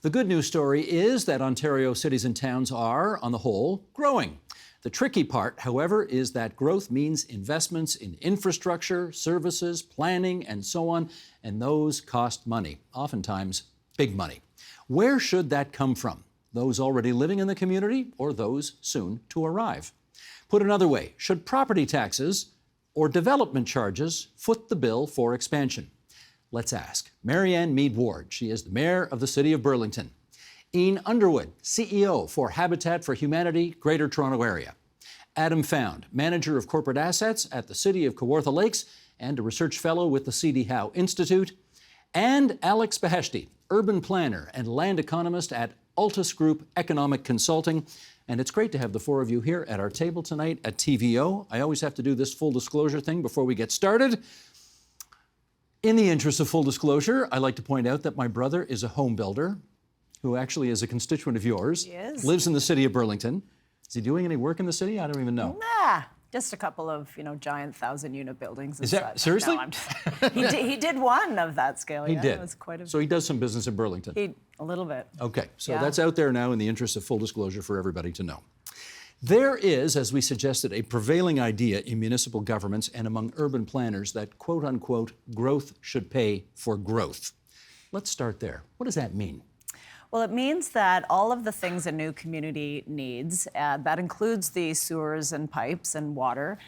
The good news story is that Ontario cities and towns are, on the whole, growing. The tricky part, however, is that growth means investments in infrastructure, services, planning, and so on, and those cost money, oftentimes big money. Where should that come from? Those already living in the community or those soon to arrive? Put another way, should property taxes or development charges foot the bill for expansion? Let's ask Marianne Meed Ward. She is the mayor of the City of Burlington. Ene Underwood, CEO for Habitat for Humanity, Greater Toronto Area. Adam Found, manager of corporate assets at the City of Kawartha Lakes and a research fellow with the CD Howe Institute. And Alex Beheshti, urban planner and land economist at Altus Group Economic Consulting. And it's great to have the four of you here at our table tonight at TVO. I always have to do this full disclosure thing before we get started. In the interest of full disclosure, I like to point out that my brother is a home builder who actually is a constituent of yours. He is. Lives in the City of Burlington. Is he doing any work in the city? I don't even know. Nah, just a couple of, giant 1,000-unit buildings and Is that such. seriously? No, he did one of that scale. He did. It was quite a, so he does some business in Burlington. a little bit. Okay, so Yeah. that's out there now in the interest of full disclosure for everybody to know. There is, as we suggested, a prevailing idea in municipal governments and among urban planners that, quote unquote, growth should pay for growth. Let's start there. What does that mean? Well, it means that all of the things a new community needs, that includes the sewers and pipes and water,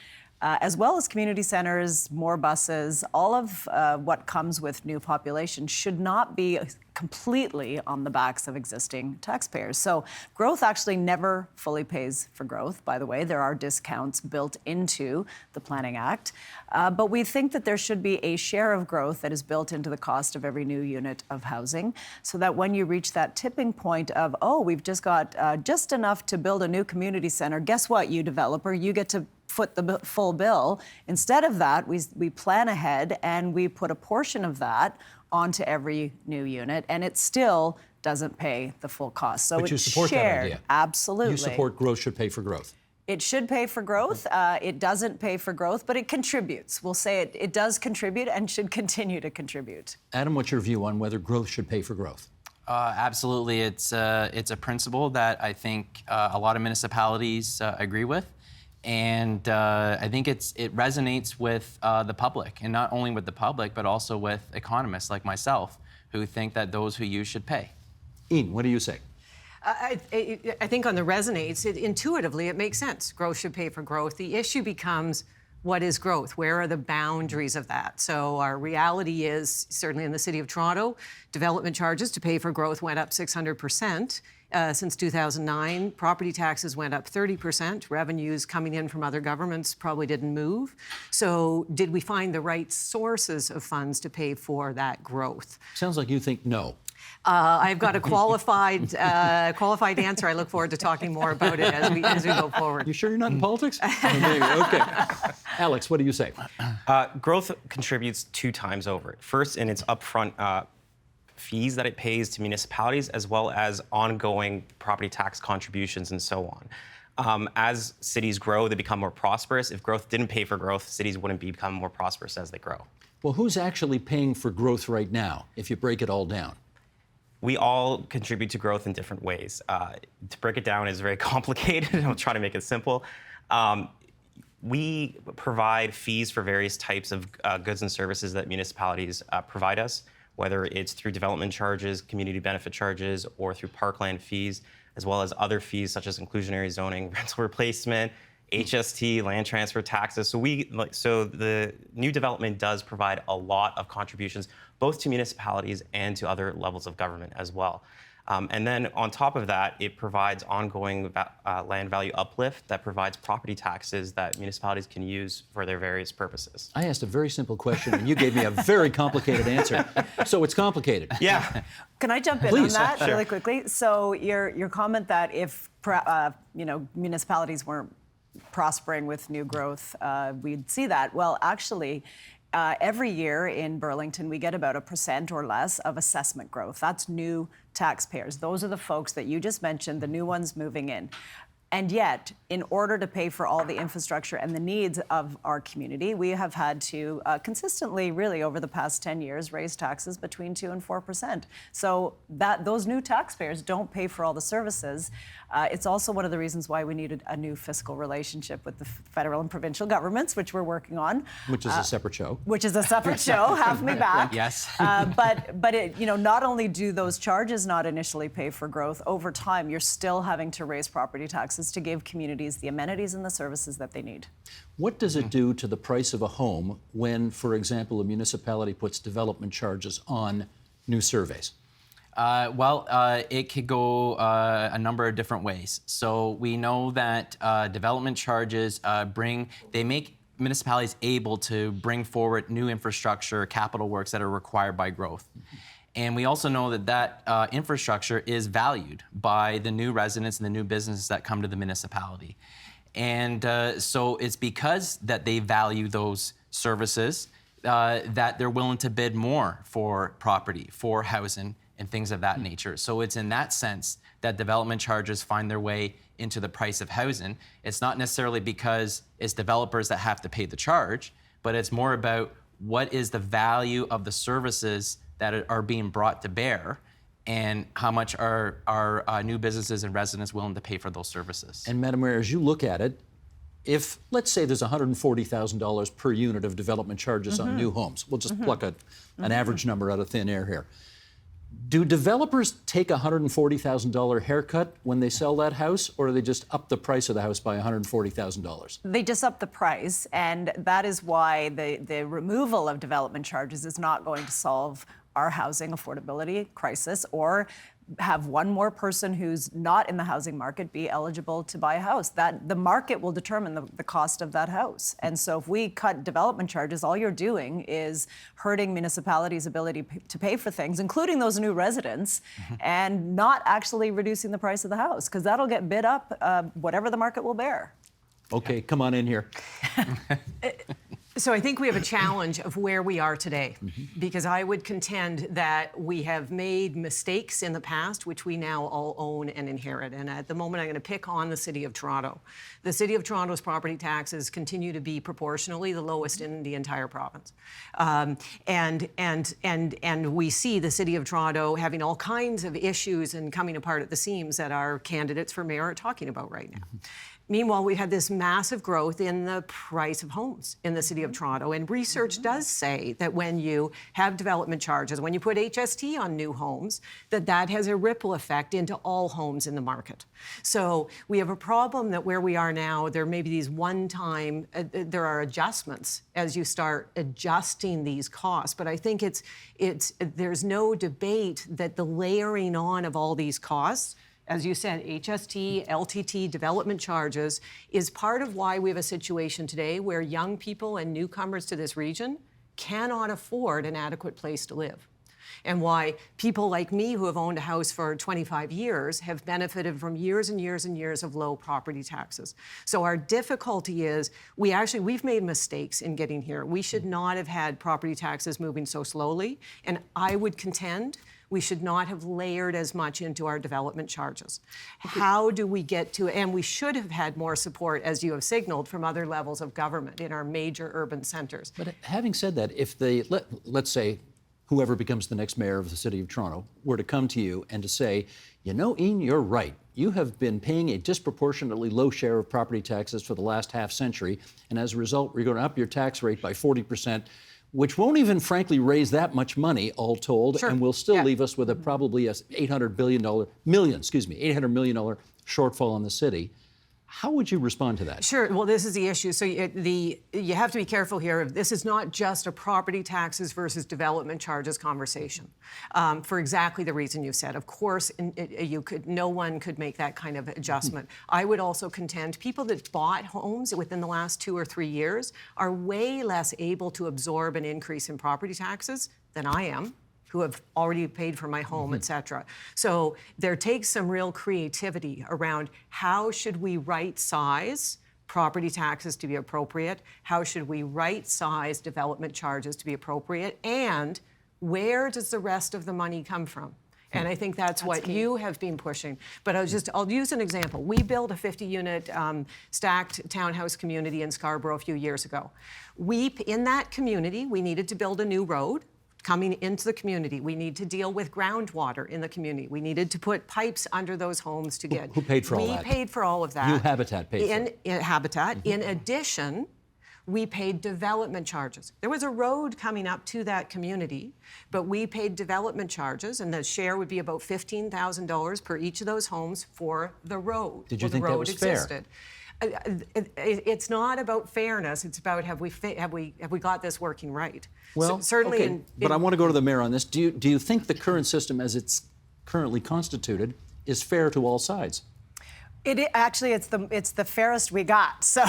as well as community centers, more buses, all of what comes with new population should not be completely on the backs of existing taxpayers. So growth actually never fully pays for growth, by the way. There are discounts built into the Planning Act. But we think that there should be a share of growth that is built into the cost of every new unit of housing, so that when you reach that tipping point of, we've just got just enough to build a new community center, guess what, you developer, you get to foot the full bill. Instead of that, we plan ahead and we put a portion of that onto every new unit, and it still doesn't pay the full cost. So But you it's support shared. that idea. Absolutely. You support growth should pay for growth. It should pay for growth. It doesn't pay for growth, but it contributes. We'll say it does contribute and should continue to contribute. Adam, what's your view on whether growth should pay for growth? Absolutely. It's a principle that I think a lot of municipalities agree with. And I think it resonates with the public, and not only with the public, but also with economists like myself who think that those who use should pay. Ene, what do you say? I think on the resonates, intuitively, it makes sense. Growth should pay for growth. The issue becomes, what is growth? Where are the boundaries of that? So our reality is, certainly in the City of Toronto, development charges to pay for growth went up 600%. Since 2009, property taxes went up 30%. Revenues coming in from other governments probably didn't move. So did we find the right sources of funds to pay for that growth? Sounds like you think no. I've got a qualified answer. I look forward to talking more about it as we go forward. You sure you're not in politics? Maybe. Okay. Alex, what do you say? Growth contributes 2 times over. First, in its upfront fees that it pays to municipalities, as well as ongoing property tax contributions and so on. As cities grow, they become more prosperous. If growth didn't pay for growth, cities wouldn't become more prosperous as they grow. Well, who's actually paying for growth right now, if you break it all down? We all contribute to growth in different ways. To break it down is very complicated. I'll try to make it simple. We provide fees for various types of goods and services that municipalities provide us, whether it's through development charges, community benefit charges, or through parkland fees, as well as other fees such as inclusionary zoning, rental replacement, HST, land transfer taxes. So the new development does provide a lot of contributions, both to municipalities and to other levels of government as well. And then on top of that, it provides ongoing land value uplift that provides property taxes that municipalities can use for their various purposes. I asked a very simple question, and you gave me a very complicated answer. So it's complicated. Yeah. Can I jump in Please. on that Sure. really quickly? So your comment that if municipalities weren't prospering with new growth, we'd see that. Well, actually, every year in Burlington, we get about 1% or less of assessment growth. That's new taxpayers. Those are the folks that you just mentioned, the new ones moving in. And yet, in order to pay for all the infrastructure and the needs of our community, we have had to consistently, really over the past 10 years, raise taxes between 2 and 4%. So that those new taxpayers don't pay for all the services. It's also one of the reasons why we needed a new fiscal relationship with the federal and provincial governments, which we're working on. Which is a separate show. Which is a separate show. Have me back. Yes. But it, not only do those charges not initially pay for growth, over time you're still having to raise property taxes to give communities the amenities and the services that they need. What does it do to the price of a home when, for example, a municipality puts development charges on new surveys? It could go a number of different ways. So we know that development charges make municipalities able to bring forward new infrastructure, capital works that are required by growth. And we also know that infrastructure is valued by the new residents and the new businesses that come to the municipality. And so it's because that they value those services that they're willing to bid more for property, for housing, and things of that nature. So it's in that sense that development charges find their way into the price of housing. It's not necessarily because it's developers that have to pay the charge, but it's more about what is the value of the services that are being brought to bear, and how much are new businesses and residents willing to pay for those services. And Madam Mayor, as you look at it, if, let's say there's $140,000 per unit of development charges on new homes, we'll just pluck an average number out of thin air here. Do developers take a $140,000 haircut when they sell that house, or do they just up the price of the house by $140,000? They just up the price, and that is why the removal of development charges is not going to solve our housing affordability crisis or have one more person who's not in the housing market be eligible to buy a house. That the market will determine the cost of that house. And so if we cut development charges, all you're doing is hurting municipalities' ability to pay for things, including those new residents, and not actually reducing the price of the house, because that'll get bid up whatever the market will bear. Okay, come on in here. So I think we have a challenge of where we are today, because I would contend that we have made mistakes in the past, which we now all own and inherit. And at the moment, I'm going to pick on the City of Toronto. The City of Toronto's property taxes continue to be proportionally the lowest in the entire province. And we see the City of Toronto having all kinds of issues and coming apart at the seams that our candidates for mayor are talking about right now. Meanwhile, we've had this massive growth in the price of homes in the City of Toronto. And research does say that when you have development charges, when you put HST on new homes, that has a ripple effect into all homes in the market. So we have a problem that where we are now, there may be these one-time, there are adjustments as you start adjusting these costs. But I think there's no debate that the layering on of all these costs, as you said, HST, LTT, development charges, is part of why we have a situation today where young people and newcomers to this region cannot afford an adequate place to live. And why people like me who have owned a house for 25 years have benefited from years and years and years of low property taxes. So our difficulty is we've made mistakes in getting here. We should not have had property taxes moving so slowly. And I would contend we should not have layered as much into our development charges. How do we get to, and we should have had more support, as you have signaled, from other levels of government in our major urban centers. But having said that, if let's say whoever becomes the next mayor of the City of Toronto were to come to you and to say, Ene, you're right. You have been paying a disproportionately low share of property taxes for the last half century, and as a result, we're going to up your tax rate by 40%. Which won't even, frankly, raise that much money, all told, and will still leave us with probably a $800 million shortfall on the city. How would you respond to that? Sure. Well, this is the issue. So you have to be careful here. This is not just a property taxes versus development charges conversation, for exactly the reason you said. Of course, no one could make that kind of adjustment. I would also contend people that bought homes within the last 2 or 3 years are way less able to absorb an increase in property taxes than I am, who have already paid for my home, et cetera. So there takes some real creativity around how should we right-size property taxes to be appropriate, how should we right-size development charges to be appropriate, and where does the rest of the money come from? And I think that's what you have been pushing. But I'll use an example. We built a 50-unit stacked townhouse community in Scarborough a few years ago. In that community, we needed to build a new road coming into the community. We need to deal with groundwater in the community. We needed to put pipes under those homes to get. Who paid for all that? We paid for all of that. You Habitat paid for it. In Habitat. In addition, we paid development charges. There was a road coming up to that community, but we paid development charges, and the share would be about $15,000 per each of those homes for the road. Did you think that was fair? It's not about fairness. It's about have we got this working right? Well, certainly. okay, but I want to go to the mayor on this. Do you think the current system, as it's currently constituted, is fair to all sides? Actually, it's the fairest we got. So,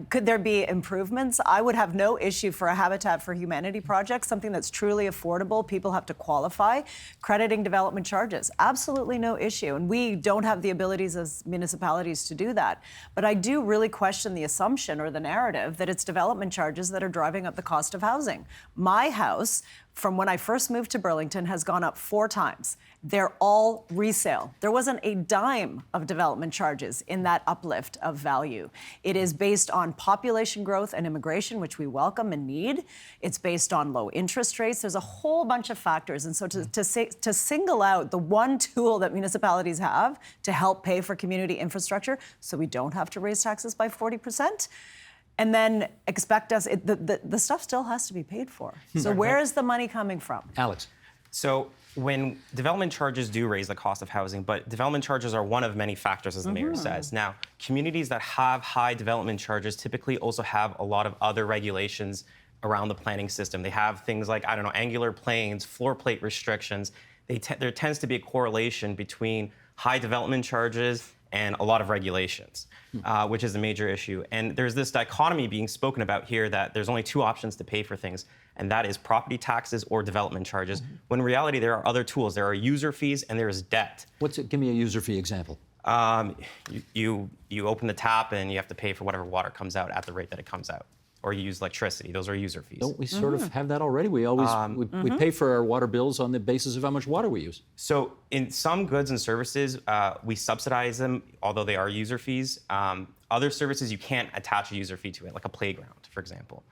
could there be improvements? I would have no issue for a Habitat for Humanity project, something that's truly affordable. People have to qualify. Crediting development charges, absolutely no issue. And we don't have the abilities as municipalities to do that. But I do really question the assumption or the narrative that it's development charges that are driving up the cost of housing. My house, from when I first moved to Burlington, has gone up 4 times. They're all resale. There wasn't a dime of development charges in that uplift of value. It is based on population growth and immigration, which we welcome and need. It's based on low interest rates. There's a whole bunch of factors. And so to single out the one tool that municipalities have to help pay for community infrastructure so we don't have to raise taxes by 40%, and then expect us, the stuff still has to be paid for. So where is the money coming from? Alex. So when development charges do raise the cost of housing, but development charges are one of many factors, as the mayor says. Now, communities that have high development charges typically also have a lot of other regulations around the planning system. They have things like, angular planes, floor plate restrictions. There tends to be a correlation between high development charges and a lot of regulations, which is a major issue. And there's this dichotomy being spoken about here that there's only 2 options to pay for things, and that is property taxes or development charges, when in reality there are other tools. There are user fees and there is debt. Give me a user fee example. You open the tap and you have to pay for whatever water comes out at the rate that it comes out. Or you use electricity. Those are user fees. Don't we sort of have that already? We always we pay for our water bills on the basis of how much water we use. So in some goods and services, we subsidize them, although they are user fees. Other services, you can't attach a user fee to it, like a playground, for example.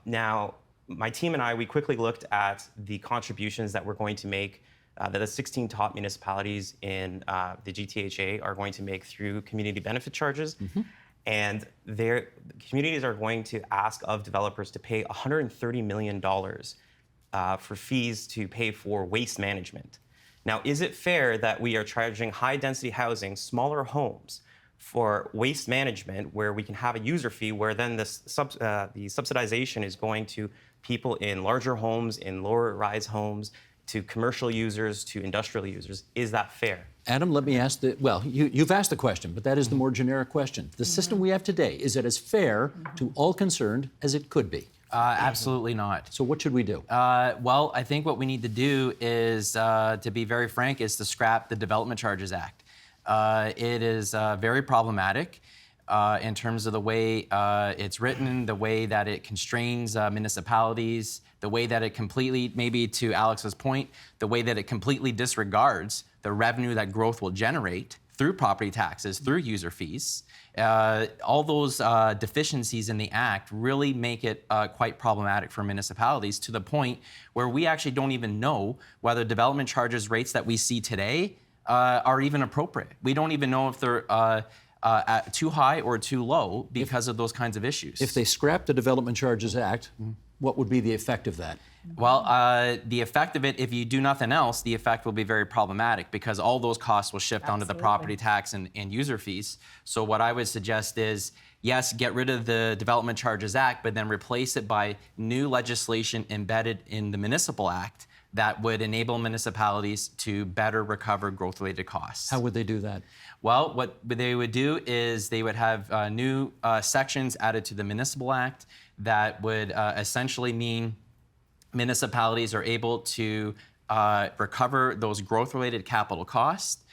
Now, my team and I, we quickly looked at the contributions that we're going to make, that the 16 top municipalities in the GTHA are going to make through community benefit charges. And their communities are going to ask of developers to pay $130 million for fees to pay for waste management. Now, is it fair that we are charging high-density housing, smaller homes, for waste management, where we can have a user fee, where then the subsidization is going to people in larger homes, in lower-rise homes, to commercial users, to industrial users? Is that fair? Adam, let me ask you've asked the question, but that is the more generic question. The system we have today, is it as fair to all concerned as it could be? Absolutely not. So what should we do? Well, I think what we need to do is, to be very frank, is to scrap the Development Charges Act. It is very problematic in terms of the way it's written, the way that it constrains municipalities, the way that it completely, maybe to Alex's point, the way that it completely disregards the revenue that growth will generate through property taxes, through user fees. All those deficiencies in the Act really make it quite problematic for municipalities, to the point where we actually don't even know whether development charges rates that we see today are even appropriate. We don't even know if they're too high or too low because of those kinds of issues. If they scrap the Development Charges Act, what would be the effect of that? Well, the effect of it, if you do nothing else, the effect will be very problematic, because all those costs will shift onto the property tax and user fees. So what I would suggest is, yes, get rid of the Development Charges Act, but then replace it by new legislation embedded in the Municipal Act that would enable municipalities to better recover growth-related costs. How would they do that? Well, what they would do is they would have new sections added to the Municipal Act that would essentially mean municipalities are able to recover those growth-related capital costs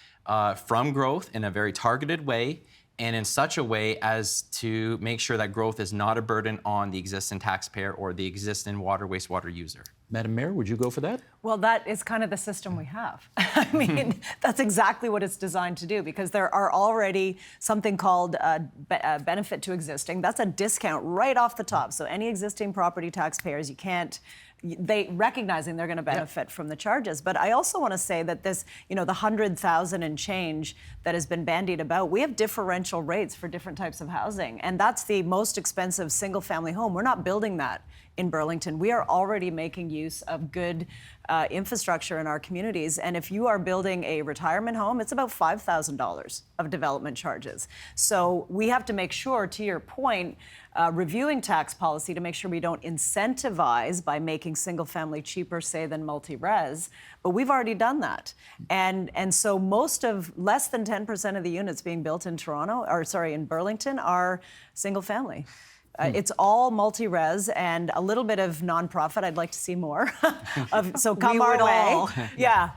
from growth in a very targeted way, and in such a way as to make sure that growth is not a burden on the existing taxpayer or the existing water, wastewater user. Madam Mayor, would you go for that? Well, that is kind of the system we have. I mean, that's exactly what it's designed to do, because there are already something called benefit to existing. That's a discount right off the top. So any existing property taxpayers, you can't, they recognizing they're going to benefit from the charges. But I also want to say that this, the 100,000 and change that has been bandied about, we have differential rates for different types of housing. And that's the most expensive single family home. We're not building that in Burlington. We are already making use of good infrastructure in our communities. And if you are building a retirement home, it's about $5,000 of development charges. So we have to make sure, to your point, reviewing tax policy to make sure we don't incentivize by making single family cheaper, say, than multi-res. But we've already done that. And so less than 10% of the units being built in in Burlington are single family. It's all multi-res and a little bit of nonprofit. I'd like to see more. So come our way. Yeah.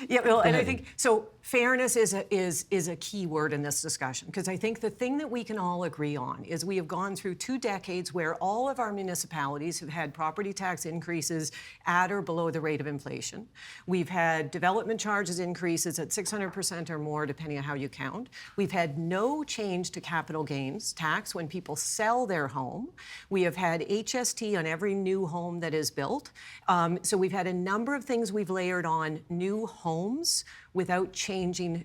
Yeah, well, and I think so. Fairness is a key word in this discussion, because I think the thing that we can all agree on is we have gone through 2 decades where all of our municipalities have had property tax increases at or below the rate of inflation. We've had development charges increases at 600% or more, depending on how you count. We've had no change to capital gains tax when people sell their home. We have had HST on every new home that is built. So we've had a number of things we've layered on new homes without changing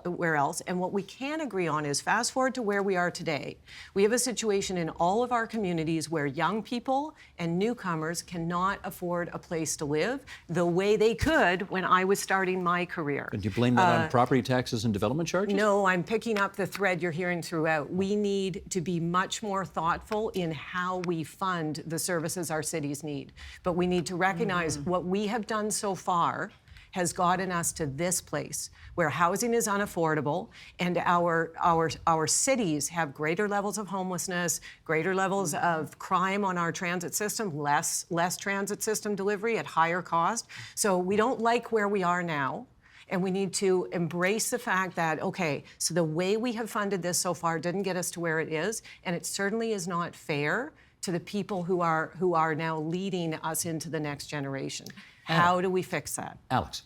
where else. And what we can agree on is, fast forward to where we are today, we have a situation in all of our communities where young people and newcomers cannot afford a place to live the way they could when I was starting my career. And do you blame that on property taxes and development charges? No, I'm picking up the thread you're hearing throughout. We need to be much more thoughtful in how we fund the services our cities need. But we need to recognize what we have done so far has gotten us to this place where housing is unaffordable, and our cities have greater levels of homelessness, greater levels of crime on our transit system, less transit system delivery at higher cost. So we don't like where we are now. And we need to embrace the fact that, okay, so the way we have funded this so far didn't get us to where it is, and it certainly is not fair to the people who are now leading us into the next generation. How do we fix that? Alex.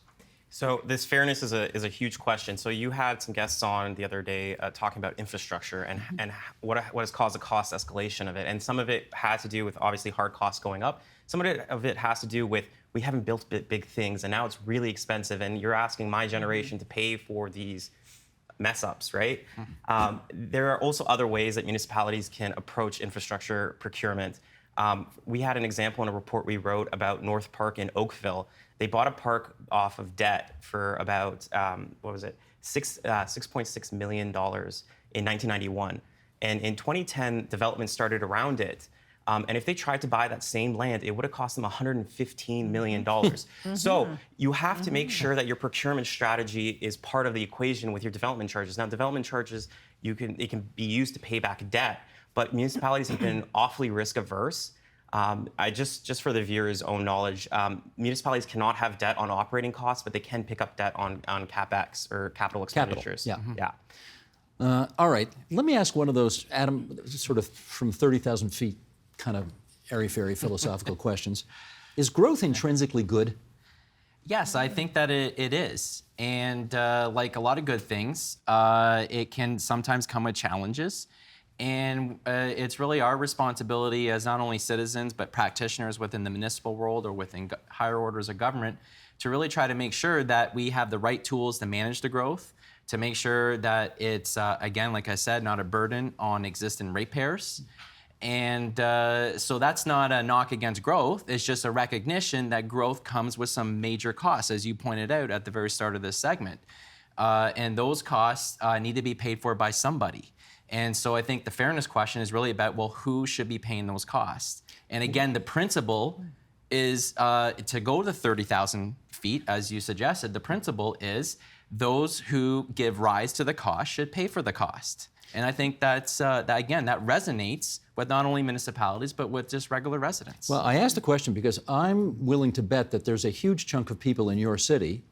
So this fairness is a huge question. So you had some guests on the other day talking about infrastructure and what has caused the cost escalation of it. And some of it had to do with obviously hard costs going up. Some of it has to do with we haven't built big things, and now it's really expensive. And you're asking my generation to pay for these mess ups, right? There are also other ways that municipalities can approach infrastructure procurement. We had an example in a report we wrote about North Park in Oakville. They bought a park off of debt for about, $6.6 million in 1991. And in 2010, development started around it. And if they tried to buy that same land, it would have cost them $115 million. So you have to make sure that your procurement strategy is part of the equation with your development charges. Now, development charges, it can be used to pay back debt, but municipalities have been awfully risk averse. Just for the viewers' own knowledge, municipalities cannot have debt on operating costs, but they can pick up debt on CapEx or capital expenditures. All right, let me ask one of those, Adam, sort of from 30,000 feet kind of airy-fairy philosophical questions. Is growth intrinsically good? Yes, I think that it is. And like a lot of good things, it can sometimes come with challenges. And it's really our responsibility as not only citizens, but practitioners within the municipal world or within higher orders of government to really try to make sure that we have the right tools to manage the growth, to make sure that it's, again, like I said, not a burden on existing ratepayers. And so that's not a knock against growth. It's just a recognition that growth comes with some major costs, as you pointed out at the very start of this segment. And those costs need to be paid for by somebody. And so I think the fairness question is really about, well, who should be paying those costs? And again, the principle is to go to 30,000 feet, as you suggested, the principle is those who give rise to the cost should pay for the cost. And I think that's, that resonates with not only municipalities, but with just regular residents. Well, I asked the question because I'm willing to bet that there's a huge chunk of people in your city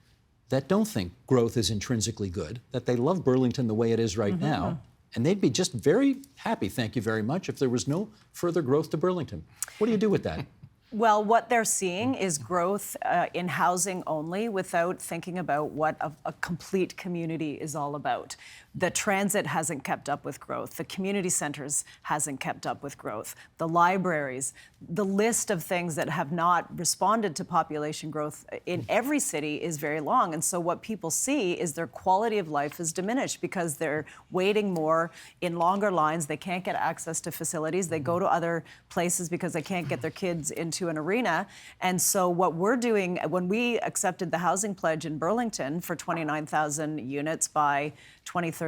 that don't think growth is intrinsically good, that they love Burlington the way it is right now, and they'd be just very happy, thank you very much, if there was no further growth to Burlington. What do you do with that? Well, what they're seeing is growth in housing only without thinking about what a complete community is all about. The transit hasn't kept up with growth. The community centers hasn't kept up with growth. The libraries, the list of things that have not responded to population growth in every city is very long. And so what people see is their quality of life is diminished because they're waiting more in longer lines. They can't get access to facilities. They go to other places because they can't get their kids into an arena. And so what we're doing, when we accepted the housing pledge in Burlington for 29,000 units by 2031,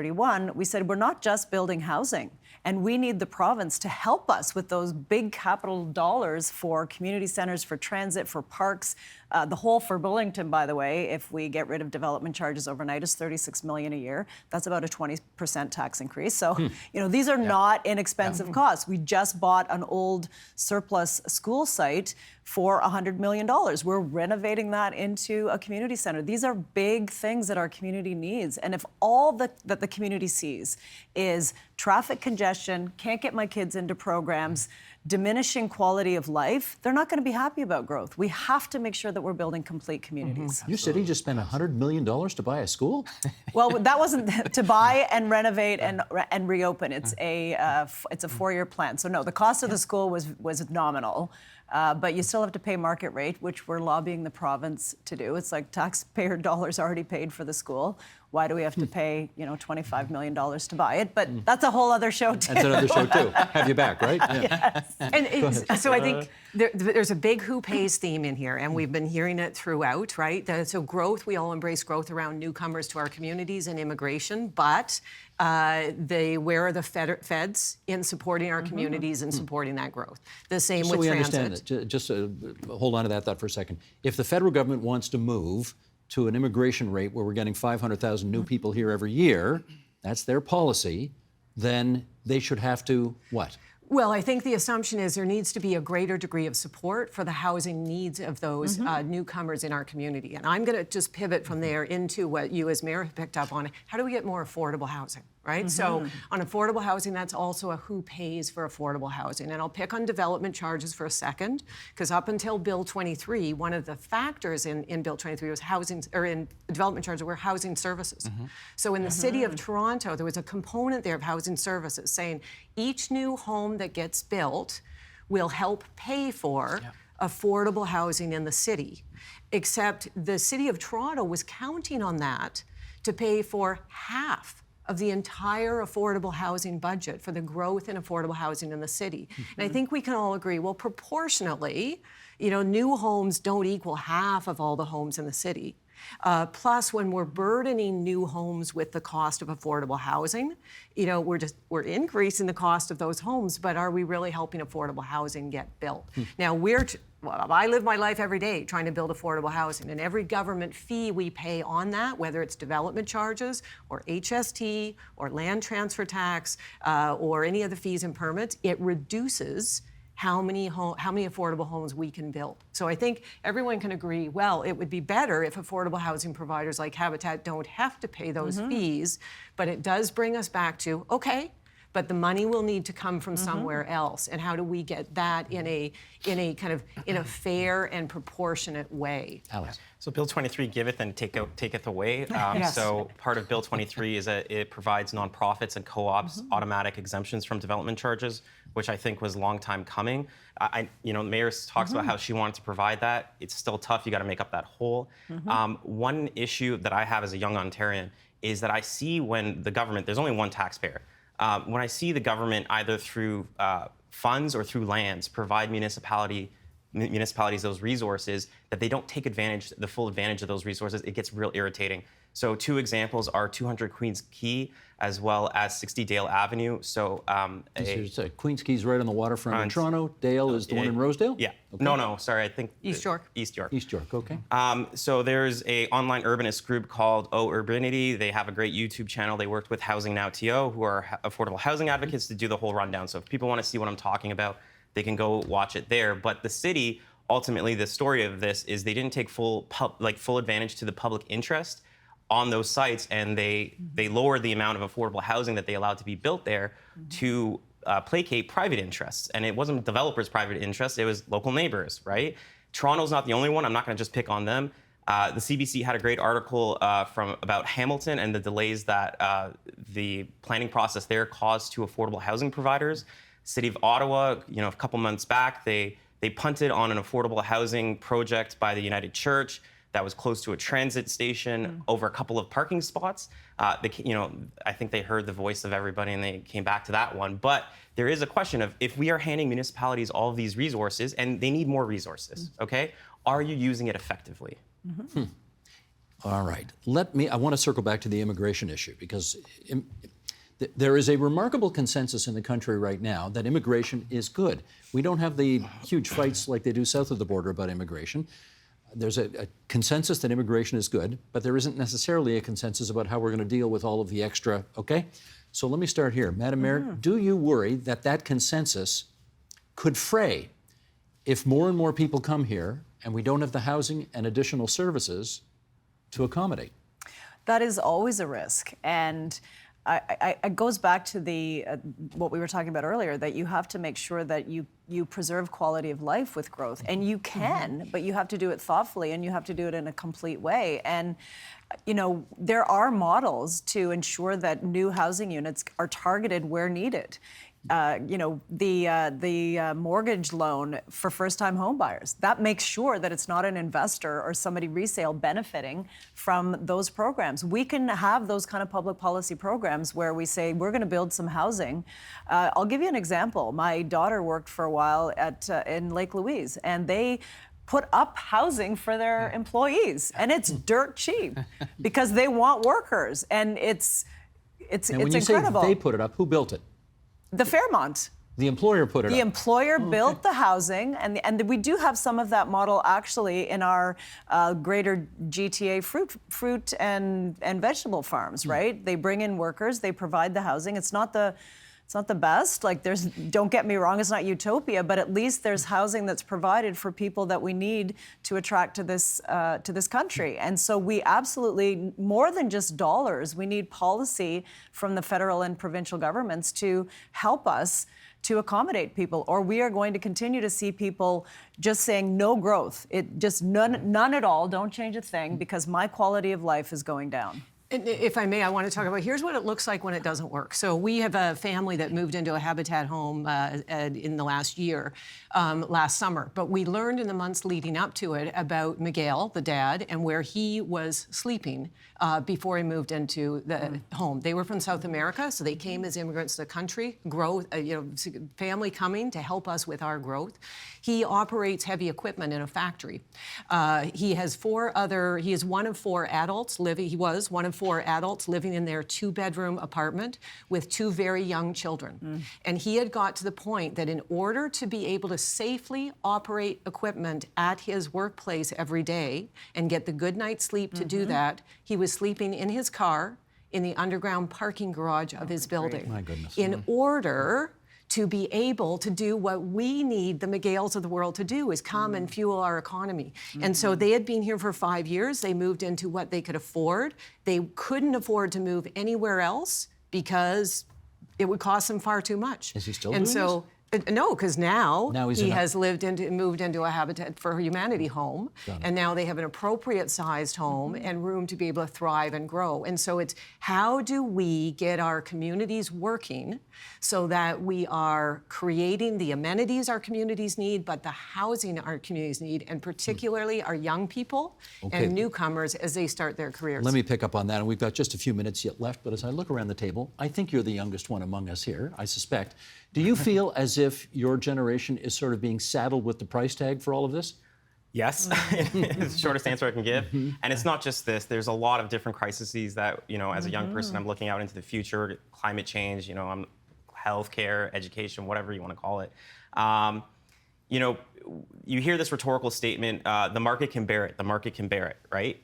we said we're not just building housing, and we need the province to help us with those big capital dollars for community centers, for transit, for parks. The whole for Burlington, by the way, if we get rid of development charges overnight, is $36 million a year. That's about a 20% tax increase. So, these are not inexpensive costs. We just bought an old surplus school site for $100 million. We're renovating that into a community center. These are big things that our community needs. And if all that the community sees is traffic congestion, can't get my kids into programs, diminishing quality of life, they're not going to be happy about growth. We have to make sure that we're building complete communities. Your city just spent $100 million to buy a school? Well, that wasn't to buy and renovate and reopen. It's a 4-year plan. So no, the cost of the school was nominal. But you still have to pay market rate, which we're lobbying the province to do. It's like taxpayer dollars already paid for the school. Why do we have to pay, $25 million to buy it? But that's a whole other show too. That's another show too. Have you back, right? Yeah. Yes. And so I think there's a big who pays theme in here, and we've been hearing it throughout, right? So growth, we all embrace growth around newcomers to our communities and immigration, but where are the feds in supporting our communities and supporting that growth? The same So with we transit. understand that. Just hold on to that thought for a second. If the federal government wants to move to an immigration rate where we're getting 500,000 new people here every year, that's their policy, then they should have to what? Well, I think the assumption is there needs to be a greater degree of support for the housing needs of those newcomers in our community. And I'm going to just pivot from there into what you as mayor have picked up on. How do we get more affordable housing, right? So on affordable housing, that's also a who pays for affordable housing. And I'll pick on development charges for a second, because up until Bill 23, one of the factors in Bill 23 was in development charges were housing services. So in the City of Toronto, there was a component there of housing services saying each new home that gets built will help pay for affordable housing in the city. Except the City of Toronto was counting on that to pay for half of the entire affordable housing budget for the growth in affordable housing in the city. And I think we can all agree, well, proportionally, new homes don't equal half of all the homes in the city. Plus, when we're burdening new homes with the cost of affordable housing, we're increasing the cost of those homes, but are we really helping affordable housing get built? Now, I live my life every day trying to build affordable housing, and every government fee we pay on that, whether it's development charges or HST or land transfer tax or any of the fees and permits, it reduces how many affordable homes we can build. So I think everyone can agree, well, it would be better if affordable housing providers like Habitat don't have to pay those fees, but it does bring us back to, okay, but the money will need to come from somewhere else. And how do we get that in a fair and proportionate way? Alex. So Bill 23 giveth and taketh away. Yes. So part of Bill 23 is that it provides nonprofits and co-ops automatic exemptions from development charges, which I think was a long time coming. The mayor talks about how she wanted to provide that. It's still tough. You got to make up that hole. One issue that I have as a young Ontarian is that I see when the government, there's only one taxpayer. When I see the government either through funds or through lands provide municipalities those resources, that they don't take the full advantage of those resources, it gets real irritating. So 2 examples are 200 Queens Quay as well as 60 Dale Avenue. So Queens Quay's right on the waterfront in Toronto. Dale is the one in Rosedale? Yeah. Okay. No, sorry, I think East York. East York. East York, okay. So there's a online urbanist group called Urbanity. They have a great YouTube channel. They worked with Housing Now TO, who are affordable housing advocates, to do the whole rundown. So if people want to see what I'm talking about, they can go watch it there. But the city, ultimately, the story of this is they didn't take full advantage to the public interest on those sites, and they lowered the amount of affordable housing that they allowed to be built there to placate private interests. And it wasn't developers' private interests, it was local neighbors, right? Toronto's not the only one. I'm not going to just pick on them. The CBC had a great article about Hamilton and the delays that the planning process there caused to affordable housing providers. City of Ottawa, a couple months back, they punted on an affordable housing project by the United Church that was close to a transit station over a couple of parking spots. I think they heard the voice of everybody and they came back to that one. But there is a question of, if we are handing municipalities all of these resources and they need more resources, okay, are you using it effectively? All right. I want to circle back to the immigration issue, because there is a remarkable consensus in the country right now that immigration is good. We don't have the huge fights like they do south of the border about immigration. There's a consensus that immigration is good, but there isn't necessarily a consensus about how we're going to deal with all of the extra, okay? So let me start here. Madam Mayor, do you worry that consensus could fray if more and more people come here and we don't have the housing and additional services to accommodate? That is always a risk. And it goes back to what we were talking about earlier, that you have to make sure that you preserve quality of life with growth. And you can, but you have to do it thoughtfully and you have to do it in a complete way. And there are models to ensure that new housing units are targeted where needed. The mortgage loan for first-time home buyers, that makes sure that it's not an investor or somebody resale benefiting from those programs. We can have those kind of public policy programs where we say, we're going to build some housing. I'll give you an example. My daughter worked for a while in Lake Louise, and they put up housing for their employees, and it's dirt cheap because they want workers, and it's And when you incredible. say they put it up, who built it? The Fairmont. The employer put it up. The employer built the housing, and we do have some of that model actually in our greater GTA fruit and vegetable farms, right? They bring in workers, they provide the housing. It's not the best. Like, don't get me wrong, it's not utopia, but at least there's housing that's provided for people that we need to attract to this country. And so we absolutely, more than just dollars, we need policy from the federal and provincial governments to help us to accommodate people, or we are going to continue to see people just saying no growth. It just none at all, don't change a thing, because my quality of life is going down. And if I may, I want to talk about, here's what it looks like when it doesn't work. So we have a family that moved into a Habitat home in the last year, last summer. But we learned in the months leading up to it about Miguel, the dad, and where he was sleeping before he moved into the home. They were from South America, so they came as immigrants to the country, family coming to help us with our growth. He operates heavy equipment in a factory. He is one of four adults living. He was one of four adults living in their two-bedroom apartment with two very young children. And he had got to the point that in order to be able to safely operate equipment at his workplace every day and get the good night's sleep to do that, he was sleeping in his car in the underground parking garage of his building. My goodness. In order to be able to do what we need the Miguels of the world to do, is come and fuel our economy. And so they had been here for 5 years. They moved into what they could afford. They couldn't afford to move anywhere else because it would cost them far too much. Is he still doing this? No, because now he has moved into a Habitat for Humanity home, and now they have an appropriate sized home and room to be able to thrive and grow. And so it's, how do we get our communities working so that we are creating the amenities our communities need, but the housing our communities need, and particularly our young people and newcomers as they start their careers. Let me pick up on that, and we've got just a few minutes yet left, but as I look around the table, I think you're the youngest one among us here, I suspect. Do you feel as if your generation is sort of being saddled with the price tag for all of this? Yes, it's the shortest answer I can give. And it's not just this. There's a lot of different crises that, as a young person, I'm looking out into the future, climate change, I'm healthcare, education, whatever you want to call it. You hear this rhetorical statement, the market can bear it, the market can bear it, right?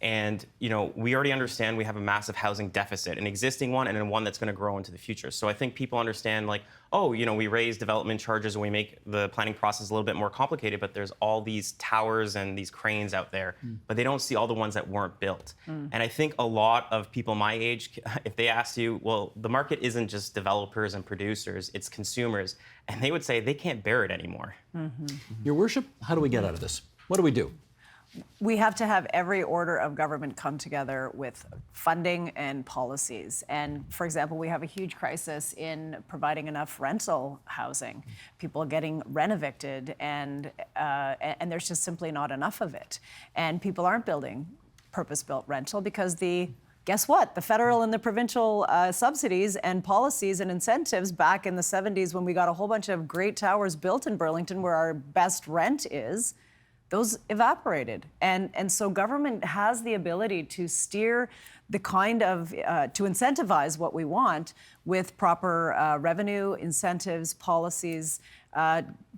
And we already understand we have a massive housing deficit, an existing one and then one that's going to grow into the future. So I think people understand we raise development charges and we make the planning process a little bit more complicated, but there's all these towers and these cranes out there, but they don't see all the ones that weren't built. And I think a lot of people my age, if they asked you, well, the market isn't just developers and producers, it's consumers. And they would say they can't bear it anymore. Your worship, how do we get out of this? What do we do? We have to have every order of government come together with funding and policies. And for example, we have a huge crisis in providing enough rental housing. People are getting rent-evicted, and there's just simply not enough of it. And people aren't building purpose-built rental because guess what? The federal and the provincial subsidies and policies and incentives back in the 70s, when we got a whole bunch of great towers built in Burlington where our best rent is, those evaporated. And so government has the ability to steer the kind of, to incentivize what we want with proper revenue, incentives, policies.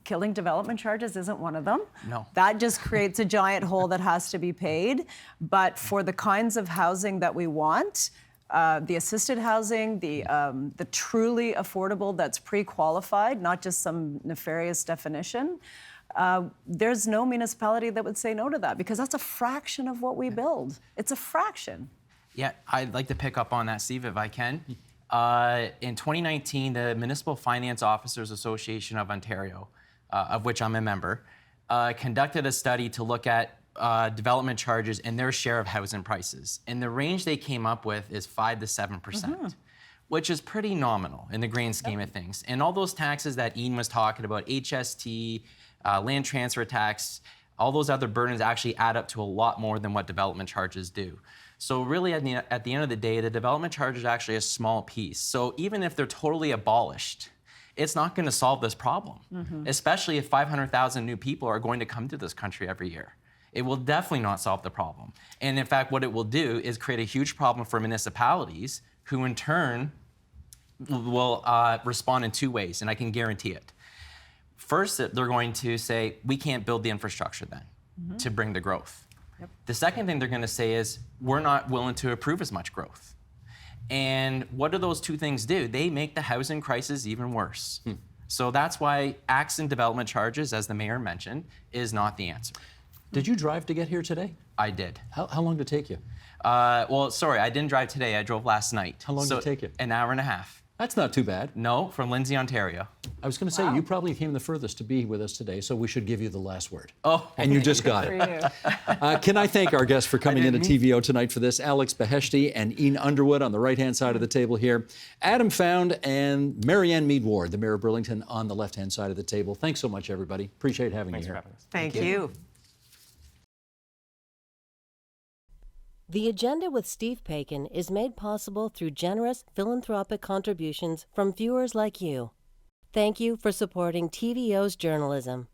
Killing development charges isn't one of them. No. That just creates a giant hole that has to be paid. But for the kinds of housing that we want, the assisted housing, the truly affordable that's pre-qualified, not just some nefarious definition, there's no municipality that would say no to that because that's a fraction of what we build. It's a fraction. Yeah, I'd like to pick up on that, Steve, if I can. In 2019, the Municipal Finance Officers Association of Ontario, of which I'm a member, conducted a study to look at development charges and their share of housing prices. And the range they came up with is 5 to 7%. Which is pretty nominal in the grand scheme of things. And all those taxes that Ene was talking about, HST, land transfer tax, all those other burdens actually add up to a lot more than what development charges do. So really at the end of the day, the development charge is actually a small piece. So even if they're totally abolished, it's not going to solve this problem, especially if 500,000 new people are going to come to this country every year. It will definitely not solve the problem. And in fact, what it will do is create a huge problem for municipalities who in turn will respond in two ways, and I can guarantee it. First, they're going to say, we can't build the infrastructure then to bring the growth. The second thing they're going to say is, we're not willing to approve as much growth. And what do those two things do? They make the housing crisis even worse. So that's why acts and development charges, as the mayor mentioned, is not the answer. Did you drive to get here today? I did. How long did it take you? Well, sorry, I didn't drive today. I drove last night. How long did it take you? An hour and a half. That's not too bad. No, from Lindsay, Ontario. I was going to say, you probably came the furthest to be with us today, so we should give you the last word. Oh. And you just got it. Can I thank our guests for coming into TVO tonight for this? Alex Beheshti and Ene Underwood on the right-hand side of the table here. Adam Found and Marianne Meed Ward, the Mayor of Burlington, on the left-hand side of the table. Thanks so much, everybody. Appreciate having you here. Thanks for having us. Thank you. The Agenda with Steve Paikin is made possible through generous philanthropic contributions from viewers like you. Thank you for supporting TVO's journalism.